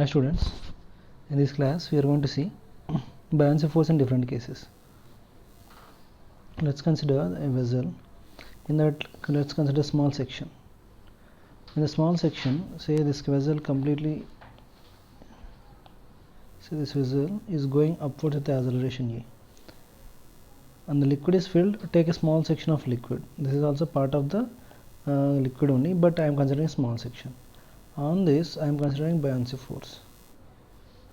Hi students, in this class we are going to see buoyancy force in different cases. Let's consider a vessel. In that, let's consider a small section. In the small section, say this vessel is going upwards at the acceleration a, and the liquid is filled. Take a small section of liquid. This is also part of the liquid only, but I am considering a small section. On this I am considering buoyancy force.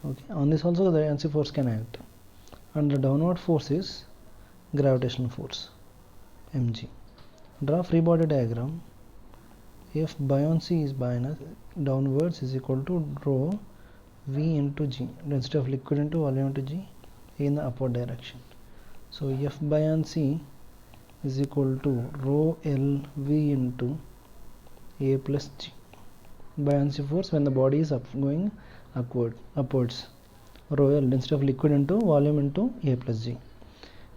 Okay, on this also the buoyancy force can act, and the downward force is gravitational force, mg. Draw free body diagram. If buoyancy is downwards is equal to rho v into g, density of liquid into volume into g in the upward direction. So F buoyancy is equal to rho L v into a plus g. Buoyancy force when the body is going upwards. Rho L, density of liquid into volume into a plus g.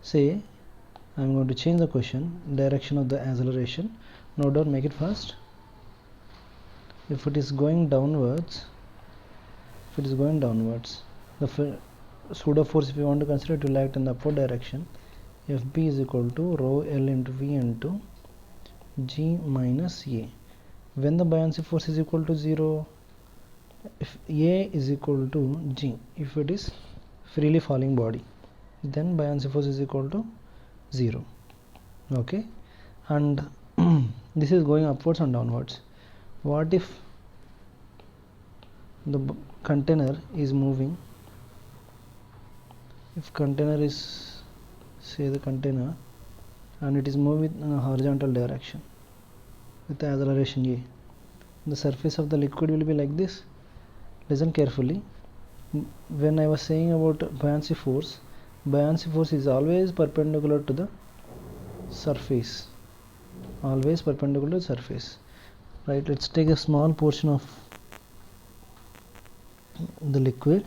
Say I am going to change the question, direction of the acceleration. Note down, make it fast. If it is going downwards, the pseudo force, if you want to consider, it will act in the upward direction. Fb is equal to rho L into v into g minus a. When the buoyancy force is equal to 0, if a is equal to g, if it is freely falling body, then buoyancy force is equal to 0. Okay, and this is going upwards and downwards. What if the container is moving? If container is, say the container, and it is moving in a horizontal direction with the acceleration a, the surface of the liquid will be like this. Listen carefully. When I was saying about buoyancy force is always perpendicular to the surface. Always perpendicular to the surface. Right, let's take a small portion of the liquid,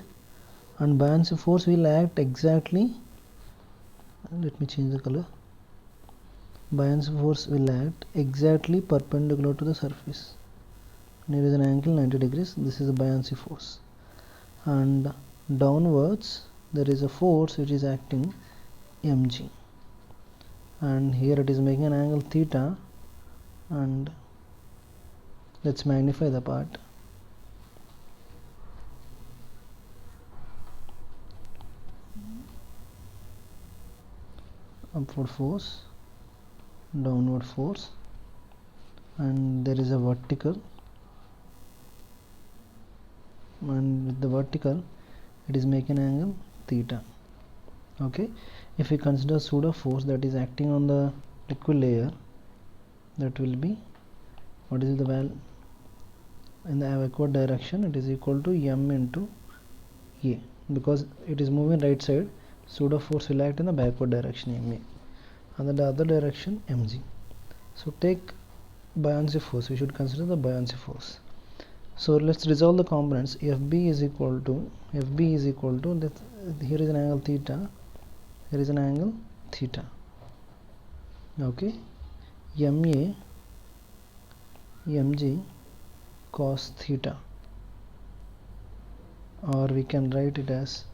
and buoyancy force will act exactly, let me change the color. Buoyancy force will act exactly perpendicular to the surface. There is an angle 90 degrees. This is the buoyancy force, and downwards there is a force which is acting mg, and here it is making an angle theta, and let's magnify the part. Upward force, downward force, and there is a vertical, and with the vertical it is making an angle theta. Okay, if we consider pseudo force that is acting on the liquid layer, that will be, what is the value in the backward direction? It is equal to m into a, because it is moving right side. Pseudo force will act in the backward direction ma, and in the other direction mg. So take buoyancy force. We should consider the buoyancy force. So let's resolve the components. Fb is equal to here is an angle theta, here is an angle theta. Okay, ma mg cos theta, or we can write it as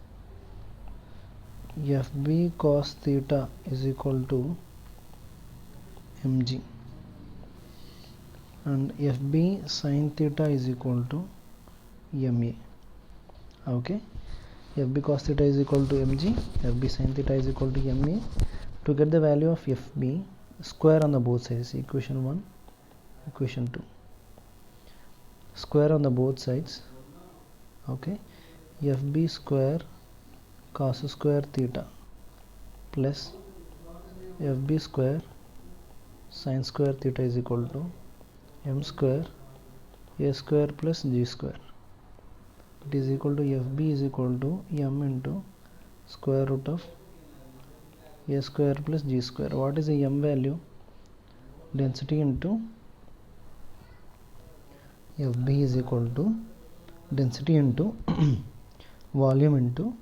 Fb cos theta is equal to mg, and Fb sin theta is equal to ma. Okay, Fb cos theta is equal to mg, Fb sin theta is equal to ma. To get the value of Fb, square on the both sides, equation 1, equation 2, square on the both sides. Okay, Fb square cos square theta plus Fb square sin square theta is equal to m square a square plus g square. It is equal to Fb is equal to m into square root of a square plus g square. What is the m value? Density into Fb is equal to density into volume into,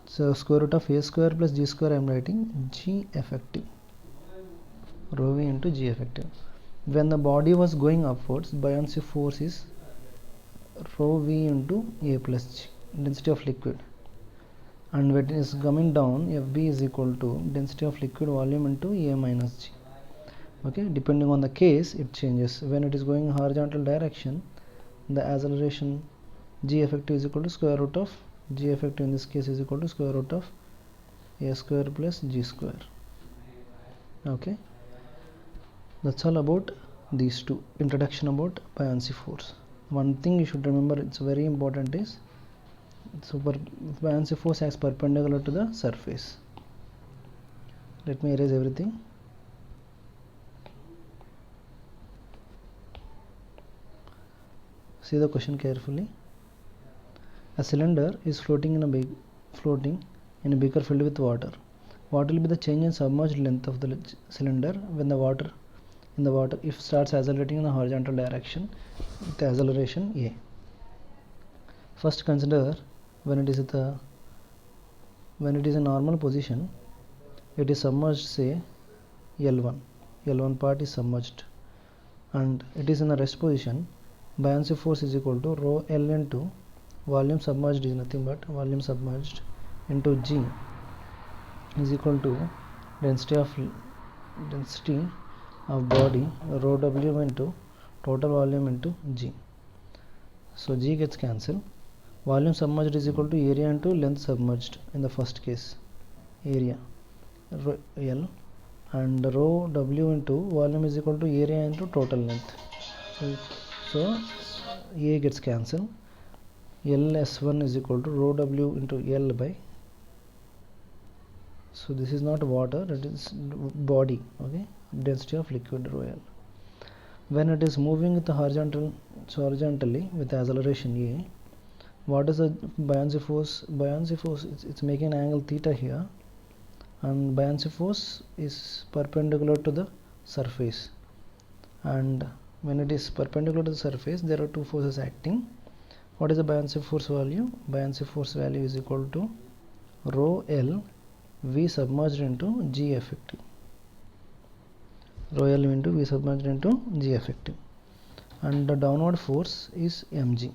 so square root of a square plus g square, I am writing g effective, rho v into g effective. When the body was going upwards, buoyancy force is rho V into A plus G, density of liquid, and when it is coming down, FB is equal to density of liquid volume into A minus G. Okay, depending on the case it changes. When it is going horizontal direction, the acceleration G effective is equal to square root of G effective in this case is equal to square root of A square plus G square. Okay, that's all about these two. Introduction about buoyancy force. One thing you should remember, it's very important, is buoyancy force acts perpendicular to the surface. Let me erase everything. See the question carefully. A cylinder is floating in a beaker filled with water. What will be the change in submerged length of the cylinder when the water if starts accelerating in the horizontal direction with the acceleration A? First consider when it is in normal position, it is submerged, say L1 part is submerged, and it is in the rest position. Buoyancy force is equal to rho L into volume submerged is nothing but volume submerged into G is equal to density of body rho W into total volume into G. So G gets cancelled. Volume submerged is equal to area into length submerged in the first case, area L, and rho W into volume is equal to area into total length. So A gets cancelled. LS1 is equal to rho W into L by, so this is not water, it is body, okay, density of liquid rho L. When it is moving with the horizontally with the acceleration A, what is the buoyancy force? It's making an angle theta here, and buoyancy force is perpendicular to the surface, and when it is perpendicular to the surface, there are two forces acting. What is the buoyancy force value? Buoyancy force value is equal to rho L V submerged into G effective. Rho L into V submerged into G effective, and the downward force is mg.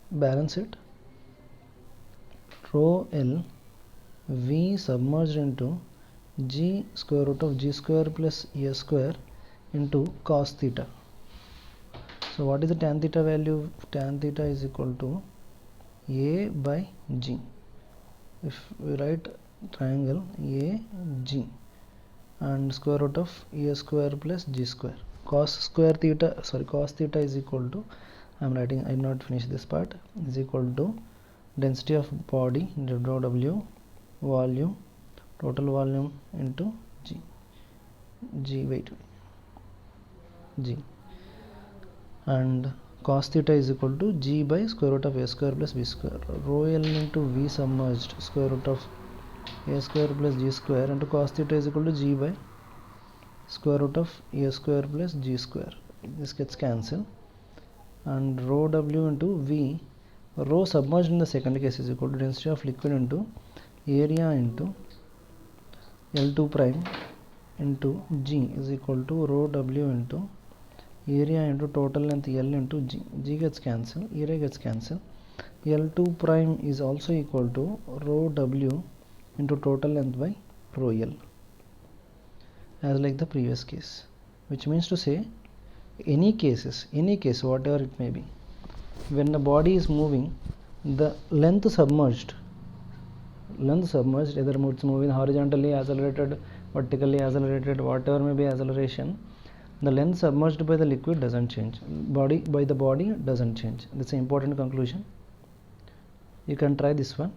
Balance it. Rho L V submerged into G square root of G square plus A square into cos theta. So what is the tan theta value? Tan theta is equal to A by G. If we write triangle AG and square root of A square plus G square, cos theta is equal to, I'm not finished this part, is equal to density of body rho W volume total volume into G and cos theta is equal to G by square root of A square plus B square. Rho L into V submerged square root of A square plus G square into cos theta is equal to G by square root of A square plus G square. This gets cancelled, and rho W into V, rho submerged in the second case is equal to density of liquid into area into L2 prime into G is equal to rho W into area into total length L into G. G gets cancelled, area gets cancelled. L2 prime is also equal to rho W into total length by rho L, as like the previous case, which means to say any case whatever it may be, when the body is moving, the length submerged, either it's moving horizontally accelerated, vertically accelerated, whatever may be acceleration, the length submerged by the liquid doesn't change, body doesn't change. That's an important conclusion. You can try this one.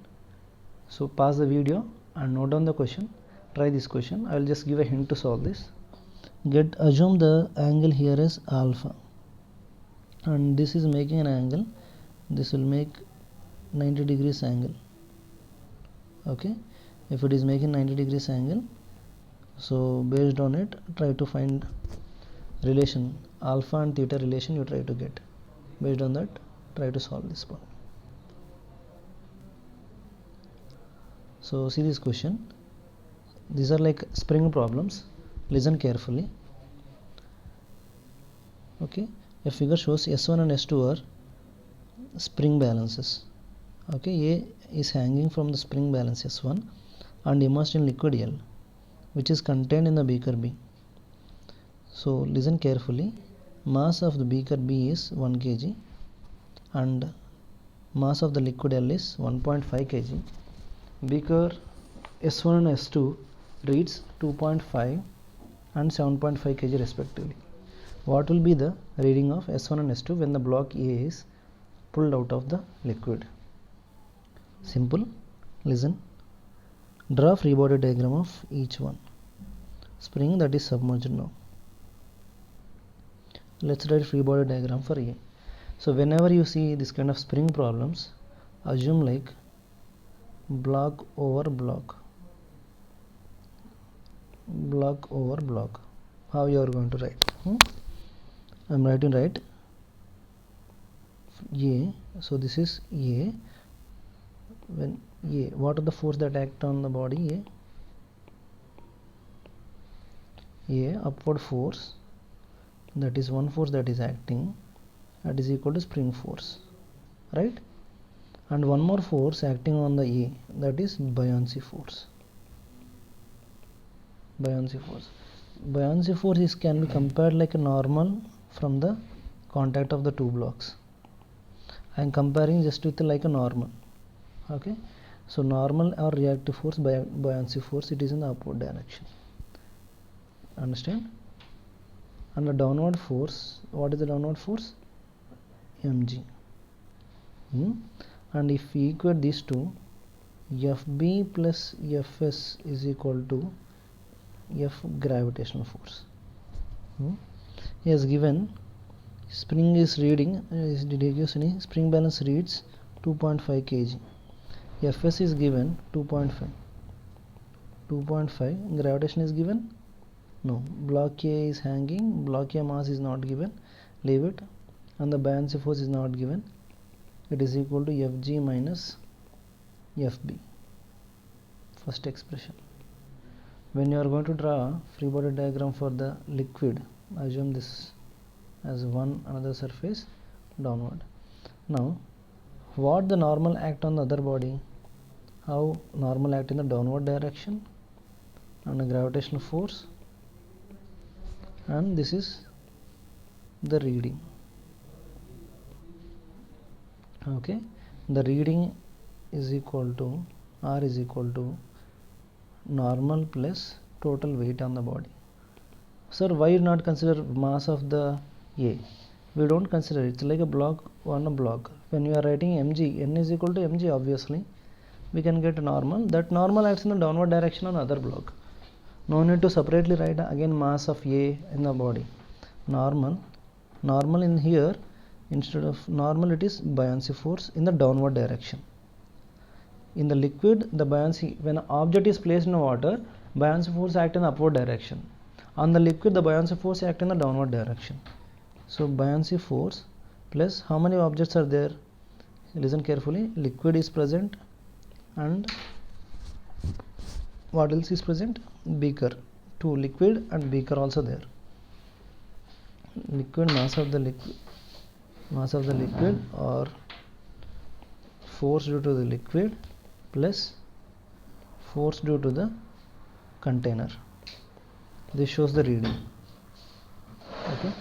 So pause the video and note down the question. Try this question. I will just give a hint to solve this. Assume the angle here is alpha, and this is making an angle, this will make 90 degrees angle. Okay, if it is making 90 degrees angle, so based on it try to find relation, alpha and theta relation you try to get. Based on that, try to solve this one. So see this question. These are like spring problems. Listen carefully. Okay, A figure shows S1 and S2 are spring balances. Okay, A is hanging from the spring balance S1 and immersed in liquid L, which is contained in the beaker B. So listen carefully. Mass of the beaker B is 1 kg and mass of the liquid L is 1.5 kg. Beaker S1 and S2 reads 2.5 and 7.5 kg respectively. What will be the reading of S1 and S2 when the block A is pulled out of the liquid? Simple. Listen. Draw free body diagram of each one. Spring that is submerged now. Let's write free body diagram for A. So whenever you see this kind of spring problems, assume like block over block, block over block. How you are going to write? I am writing right A. So this is A. When A, what are the force that act on the body? A upward force, that is one force that is acting, that is equal to spring force, right? And one more force acting on the A, that is buoyancy force. Buoyancy force. Buoyancy force can be compared like a normal from the contact of the two blocks. I am comparing just with like a normal. Okay, so normal or reactive force, buoyancy force, it is in the upward direction. Understand? And the downward force, what is the downward force? Mg. And if we equate these two, Fb plus Fs is equal to F gravitational force. He has given spring is reading, spring balance reads 2.5 kg. Fs is given 2.5. 2.5. Gravitation is given? No. Block A is hanging. Block A mass is not given. Leave it. And the buoyancy force is not given. It is equal to Fg minus Fb. First expression. When you are going to draw free body diagram for the liquid, assume this as one another surface downward. Now, what the normal act on the other body? How normal act in the downward direction and a gravitational force, and this is the reading. Okay, the reading is equal to R is equal to normal plus total weight on the body. Sir, why not consider mass of the A? We don't consider it. It's like a block on a block. When you are writing mg, n is equal to mg, obviously we can get normal. That normal acts in the downward direction on other block. No need to separately write again mass of A in the body. Normal in here, instead of normal it is buoyancy force in the downward direction. In the liquid, the buoyancy, when an object is placed in the water, buoyancy force act in the upward direction. On the liquid, the buoyancy force act in the downward direction. So buoyancy force plus how many objects are there? Listen carefully. Liquid is present and what else is present? Beaker. Two, liquid and beaker also there. Liquid, mass of the liquid or force due to the liquid plus force due to the container. This shows the reading. Okay,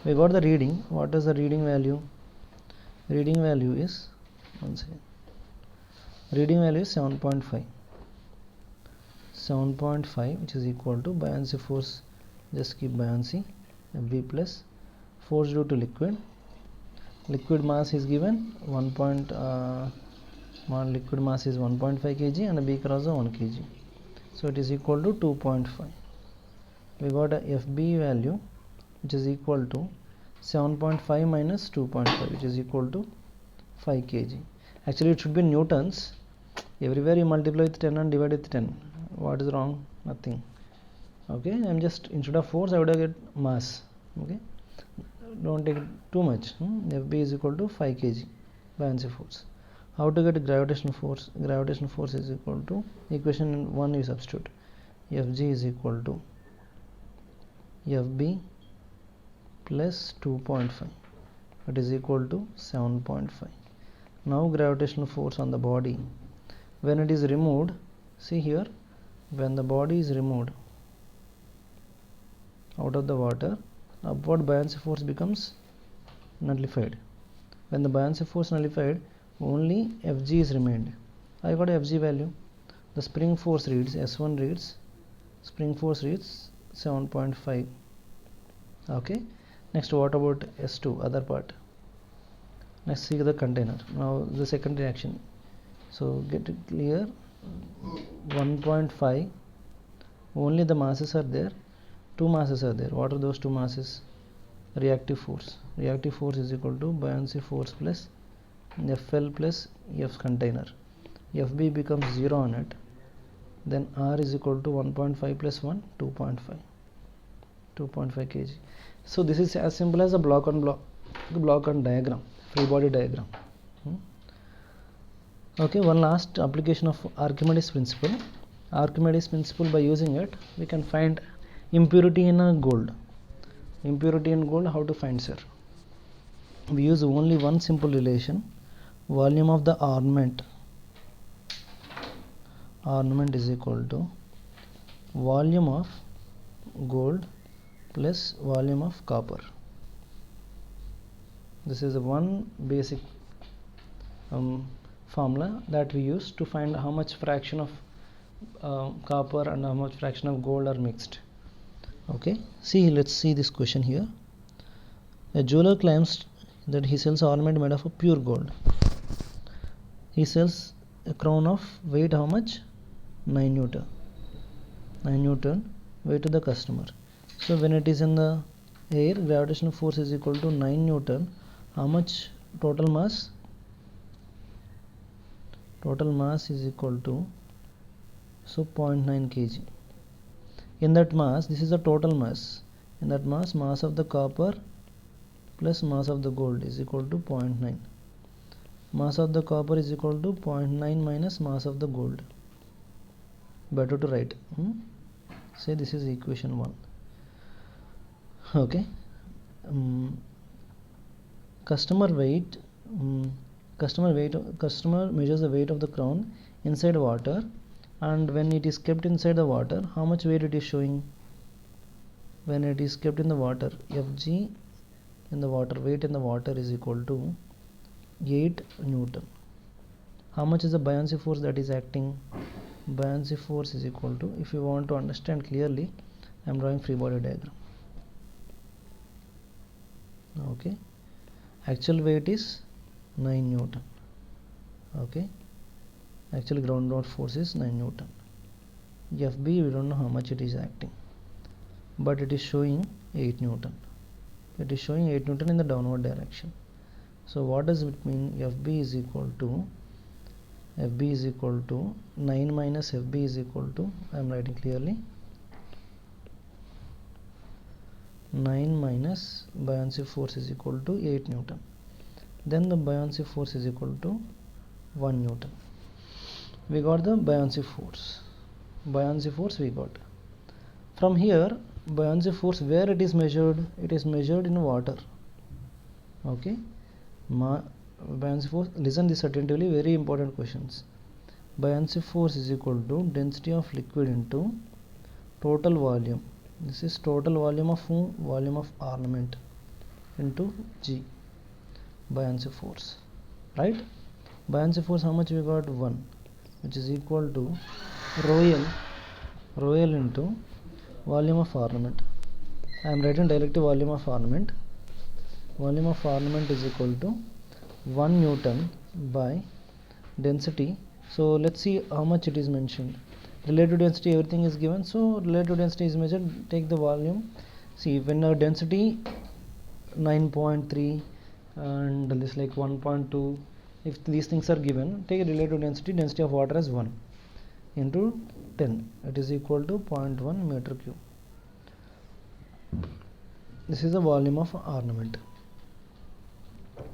we got the reading. What is the reading value? Reading value is, one second, reading value is 7.5. 7.5, which is equal to buoyancy force, just keep buoyancy, Fb plus force due to liquid. Liquid mass is given liquid mass is 1.5 kg and a beaker also 1 kg. So it is equal to 2.5. We got a Fb value which is equal to 7.5 minus 2.5, which is equal to 5 kg. Actually it should be newtons. Everywhere you multiply with 10 and divide with 10. What is wrong? Nothing. Okay, I'm just, instead of force I would have get mass. Okay, don't take too much. Fb is equal to 5 kg buoyancy force. How to get gravitational force? Gravitational force is equal to, equation 1 you substitute, Fg is equal to Fb plus 2.5. it is equal to 7.5. Now gravitational force on the body when it is removed, see here, when the body is removed out of the water, upward buoyancy force becomes nullified. When the buoyancy force nullified, only Fg is remained. I got a Fg value. The spring force reads, S1 reads, spring force reads 7.5. Okay, next what about S2, other part? Let's see the container. Now the second reaction. So get it clear, 1.5, only the masses are there, two masses are there. What are those two masses? Reactive force. Reactive force is equal to buoyancy force plus Fl plus F container. Fb becomes 0 on it. Then R is equal to 1.5 plus 1, 2.5. 2.5 kg. So this is as simple as a block on diagram, free body diagram. Okay, one last application of Archimedes principle. Archimedes principle, by using it we can find impurity in a gold. Impurity in gold, how to find, sir? We use only one simple relation, volume of the ornament is equal to volume of gold plus volume of copper. This is one basic formula that we use to find how much fraction of copper and how much fraction of gold are mixed. Okay, see, let's see this question here. A jeweler claims that he sells ornament made of a pure gold. He sells a crown of weight how much? 9 Newton. 9 Newton weight to the customer. So when it is in the air, gravitational force is equal to 9 Newton. How much total mass? Total mass is equal to 0.9 kg. In that mass, this is the total mass. In that mass of the copper plus mass of the gold is equal to 0.9. Mass of the copper is equal to 0.9 minus mass of the gold. Better to write. Say this is equation 1. Okay. Customer measures the weight of the crown inside water, and when it is kept inside the water, how much weight it is showing? When it is kept in the water, Fg in the water, weight in the water is equal to 8 Newton. How much is the buoyancy force that is acting? Buoyancy force is equal to, if you want to understand clearly, I am drawing free body diagram. Okay, actual weight is 9 Newton. Okay, actual ground force is 9 Newton. Fb, we don't know how much it is acting, but it is showing 8 Newton. It is showing 8 Newton in the downward direction. So what does it mean? Fb is equal to 9 minus Fb is equal to, I am writing clearly, 9 minus buoyancy force is equal to 8 Newton. Then the buoyancy force is equal to 1 Newton. We got the buoyancy force. Buoyancy force we got. From here, buoyancy force, where it is measured? It is measured in water. Okay. Buoyancy force, listen this attentively, very important questions. Buoyancy force is equal to density of liquid into total volume. This is total volume of volume of ornament into G. Buoyancy force, right? Buoyancy force, how much we got? 1, which is equal to rho L into volume of ornament. I am writing directly volume of ornament. Volume of ornament is equal to 1 Newton by density. So let's see how much it is mentioned. Relative density, everything is given, so relative density is measured. Take the volume. See, when our density 9.3 and this like 1.2, if these things are given, take a relative density. Density of water as 1 into 10, it is equal to 0.1 meter cube. This is the volume of ornament.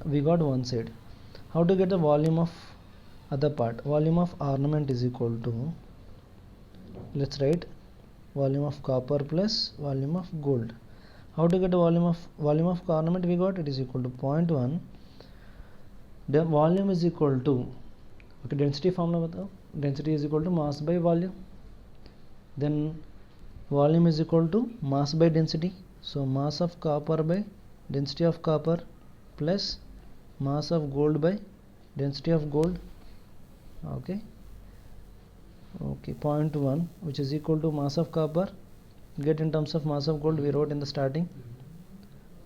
We got one side. How to get the volume of other part? Volume of ornament is equal to, let's write volume of copper plus volume of gold. How to get the volume of ornament? We got it is equal to 0.1. The volume is equal to, okay, density formula batao. Density is equal to mass by volume. Then volume is equal to mass by density. So mass of copper by density of copper plus mass of gold by density of gold. Okay, 0.1, which is equal to mass of copper. Get in terms of mass of gold, we wrote in the starting,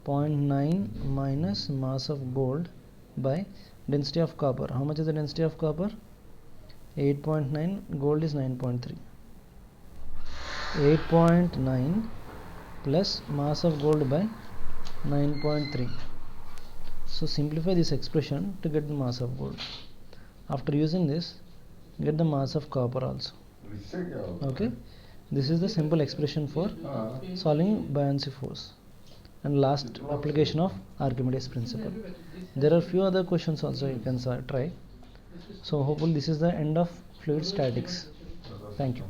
0.9 minus mass of gold by density of copper. How much is the density of copper? 8.9. Gold is 9.3. 8.9 plus mass of gold by 9.3. So simplify this expression to get the mass of gold. After using this, get the mass of copper also. Okay, this is the simple expression for solving buoyancy force and last application of Archimedes principle. There are few other questions also you can try. So hopefully this is the end of fluid statics. Thank you.